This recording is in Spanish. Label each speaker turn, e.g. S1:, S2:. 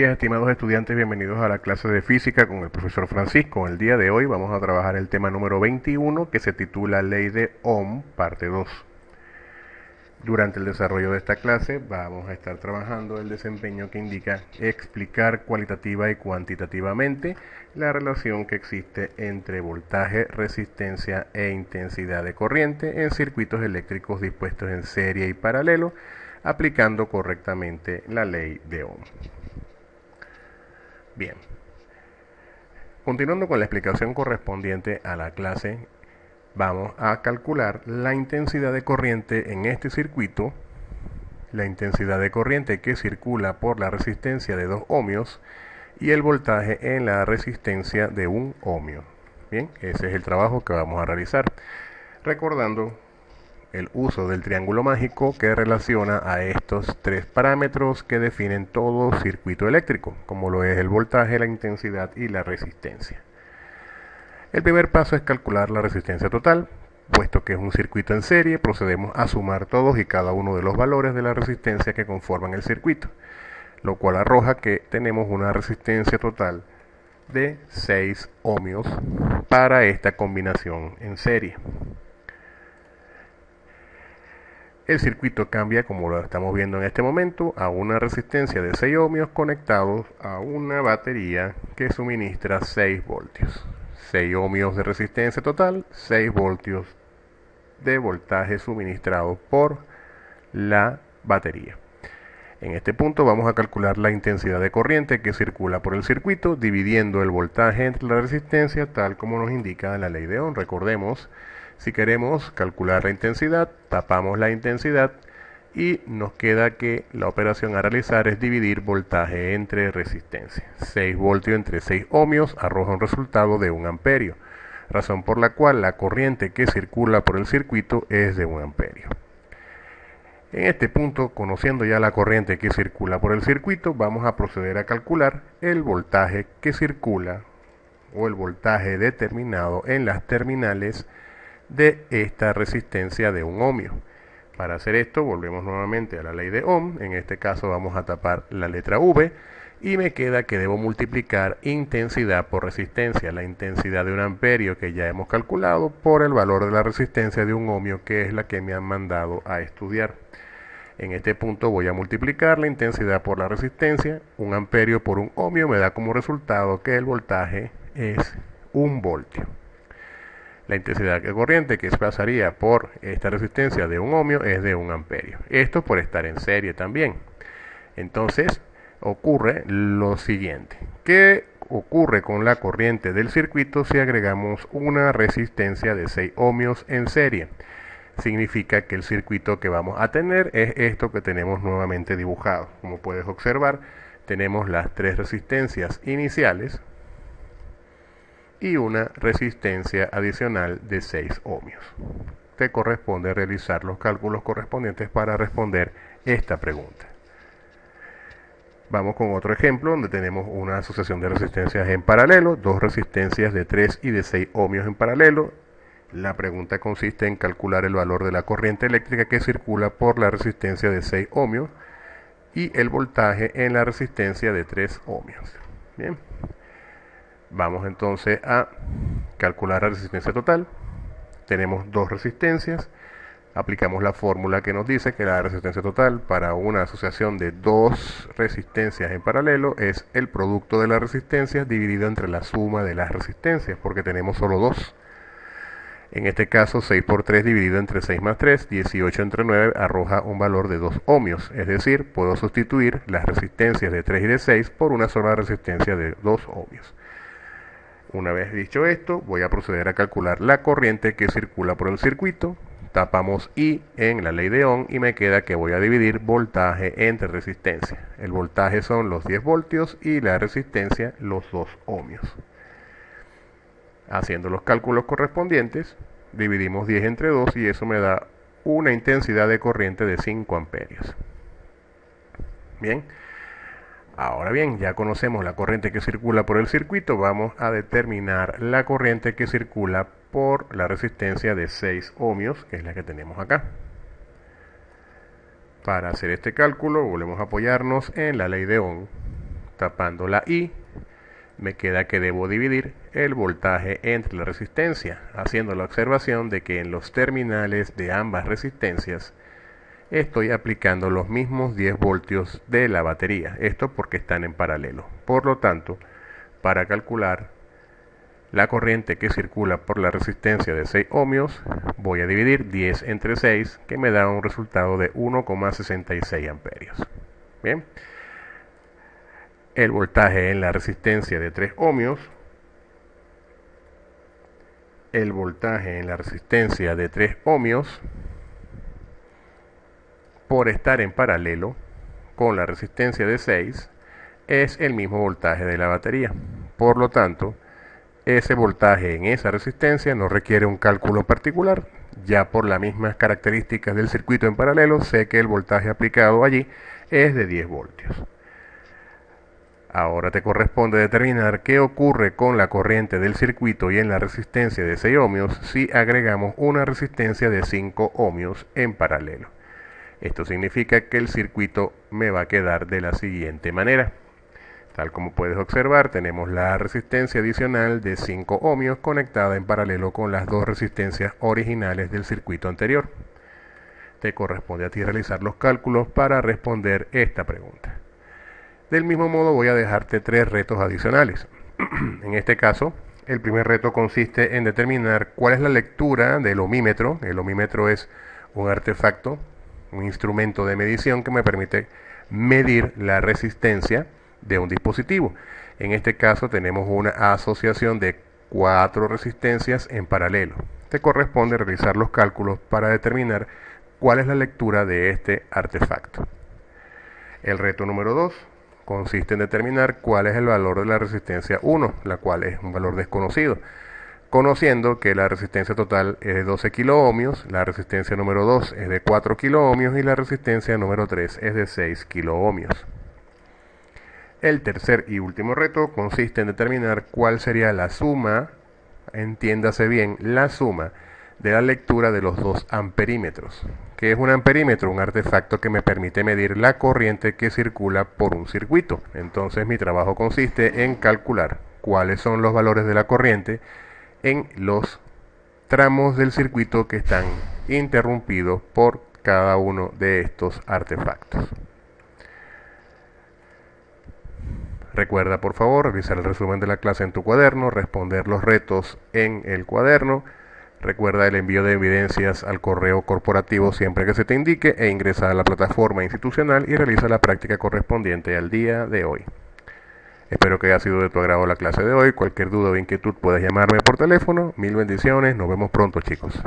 S1: días, estimados estudiantes, bienvenidos a la clase de física con el profesor Francisco. El día de hoy vamos a trabajar el tema número 21 que se titula Ley de Ohm, parte 2. Durante el desarrollo de esta clase vamos a estar trabajando el desempeño que indica explicar cualitativa y cuantitativamente la relación que existe entre voltaje, resistencia e intensidad de corriente en circuitos eléctricos dispuestos en serie y paralelo, aplicando correctamente la ley de Ohm. Bien, continuando con la explicación correspondiente a la clase, vamos a calcular la intensidad de corriente en este circuito, la intensidad de corriente que circula por la resistencia de 2 ohmios y el voltaje en la resistencia de 1 ohmio. Bien, ese es el trabajo que vamos a realizar, recordando el uso del triángulo mágico que relaciona a estos tres parámetros que definen todo circuito eléctrico, como lo es el voltaje, la intensidad y la resistencia. El primer paso es calcular la resistencia total. Puesto que es un circuito en serie, procedemos a sumar todos y cada uno de los valores de la resistencia que conforman el circuito, lo cual arroja que tenemos una resistencia total de 6 ohmios para esta combinación en serie. El circuito cambia, como lo estamos viendo en este momento, a una resistencia de 6 ohmios conectados a una batería que suministra 6 voltios. 6 ohmios de resistencia total, 6 voltios de voltaje suministrado por la batería. En este punto vamos a calcular la intensidad de corriente que circula por el circuito, dividiendo el voltaje entre la resistencia, tal como nos indica la ley de Ohm. Recordemos, si queremos calcular la intensidad, tapamos la intensidad y nos queda que la operación a realizar es dividir voltaje entre resistencia. 6 voltios entre 6 ohmios arroja un resultado de 1 amperio, razón por la cual la corriente que circula por el circuito es de 1 amperio. En este punto, conociendo ya la corriente que circula por el circuito, vamos a proceder a calcular el voltaje que circula o el voltaje determinado en las terminales de esta resistencia de 1 ohmio. Para hacer esto volvemos nuevamente a la ley de Ohm. En este caso vamos a tapar la letra V y me queda que debo multiplicar intensidad por resistencia, la intensidad de 1 amperio que ya hemos calculado por el valor de la resistencia de 1 ohmio, que es la que me han mandado a estudiar. En este punto voy a multiplicar la intensidad por la resistencia. 1 amperio por 1 ohmio me da como resultado que el voltaje es 1 voltio. La intensidad de corriente que se pasaría por esta resistencia de 1 ohmio es de 1 amperio. Esto por estar en serie también. Entonces ocurre lo siguiente. ¿Qué ocurre con la corriente del circuito si agregamos una resistencia de 6 ohmios en serie? Significa que el circuito que vamos a tener es esto que tenemos nuevamente dibujado. Como puedes observar, tenemos las tres resistencias iniciales y una resistencia adicional de 6 ohmios. Te corresponde realizar los cálculos correspondientes para responder esta pregunta. Vamos con otro ejemplo donde tenemos una asociación de resistencias en paralelo, dos resistencias de 3 y de 6 ohmios en paralelo. La pregunta consiste en calcular el valor de la corriente eléctrica que circula por la resistencia de 6 ohmios y el voltaje en la resistencia de 3 ohmios. Bien. Vamos entonces a calcular la resistencia total. Tenemos dos resistencias. Aplicamos la fórmula que nos dice que la resistencia total para una asociación de dos resistencias en paralelo es el producto de las resistencias dividido entre la suma de las resistencias, porque tenemos solo dos. En este caso, 6 por 3 dividido entre 6 más 3, 18 entre 9, arroja un valor de 2 ohmios. Es decir, puedo sustituir las resistencias de 3 y de 6 por una sola resistencia de 2 ohmios. Una vez dicho esto, voy a proceder a calcular la corriente que circula por el circuito. Tapamos I en la ley de Ohm y me queda que voy a dividir voltaje entre resistencia. El voltaje son los 10 voltios y la resistencia los 2 ohmios. Haciendo los cálculos correspondientes, dividimos 10 entre 2 y eso me da una intensidad de corriente de 5 amperios. Bien. Ahora bien, ya conocemos la corriente que circula por el circuito, vamos a determinar la corriente que circula por la resistencia de 6 ohmios, que es la que tenemos acá. Para hacer este cálculo volvemos a apoyarnos en la ley de Ohm. tapando la I, me queda que debo dividir el voltaje entre la resistencia, haciendo la observación de que en los terminales de ambas resistencias estoy aplicando los mismos 10 voltios de la batería, esto porque están en paralelo. Por lo tanto, para calcular la corriente que circula por la resistencia de 6 ohmios, voy a dividir 10 entre 6, que me da un resultado de 1,66 amperios. Bien. El voltaje en la resistencia de 3 ohmios, el voltaje en la resistencia de 3 ohmios, por estar en paralelo con la resistencia de 6, es el mismo voltaje de la batería. Por lo tanto, ese voltaje en esa resistencia no requiere un cálculo particular. Ya por las mismas características del circuito en paralelo, sé que el voltaje aplicado allí es de 10 voltios. Ahora te corresponde determinar qué ocurre con la corriente del circuito y en la resistencia de 6 ohmios si agregamos una resistencia de 5 ohmios en paralelo. Esto significa que el circuito me va a quedar de la siguiente manera. Tal como puedes observar, tenemos la resistencia adicional de 5 ohmios conectada en paralelo con las dos resistencias originales del circuito anterior. Te corresponde a ti realizar los cálculos para responder esta pregunta. Del mismo modo voy a dejarte 3 retos adicionales. En este caso, el primer reto consiste en determinar cuál es la lectura del ohmímetro. El ohmímetro es un artefacto, un instrumento de medición que me permite medir la resistencia de un dispositivo. En este caso tenemos una asociación de 4 resistencias en paralelo. Te corresponde realizar los cálculos para determinar cuál es la lectura de este artefacto. El reto número 2 consiste en determinar cuál es el valor de la resistencia 1, la cual es un valor desconocido. Conociendo que la resistencia total es de 12 kiloohmios, la resistencia número 2 es de 4 kiloohmios y la resistencia número 3 es de 6 kiloohmios. El tercer y último reto consiste en determinar cuál sería la suma, entiéndase bien, la suma de la lectura de los 2 amperímetros. ¿Qué es un amperímetro? Un artefacto que me permite medir la corriente que circula por un circuito. Entonces mi trabajo consiste en calcular cuáles son los valores de la corriente en los tramos del circuito que están interrumpidos por cada uno de estos artefactos. Recuerda por favor revisar el resumen de la clase en tu cuaderno, responder los retos en el cuaderno. Recuerda el envío de evidencias al correo corporativo siempre que se te indique e ingresa a la plataforma institucional y realiza la práctica correspondiente al día de hoy. Espero que haya sido de tu agrado la clase de hoy. Cualquier duda o inquietud puedes llamarme por teléfono. Mil bendiciones. Nos vemos pronto, chicos.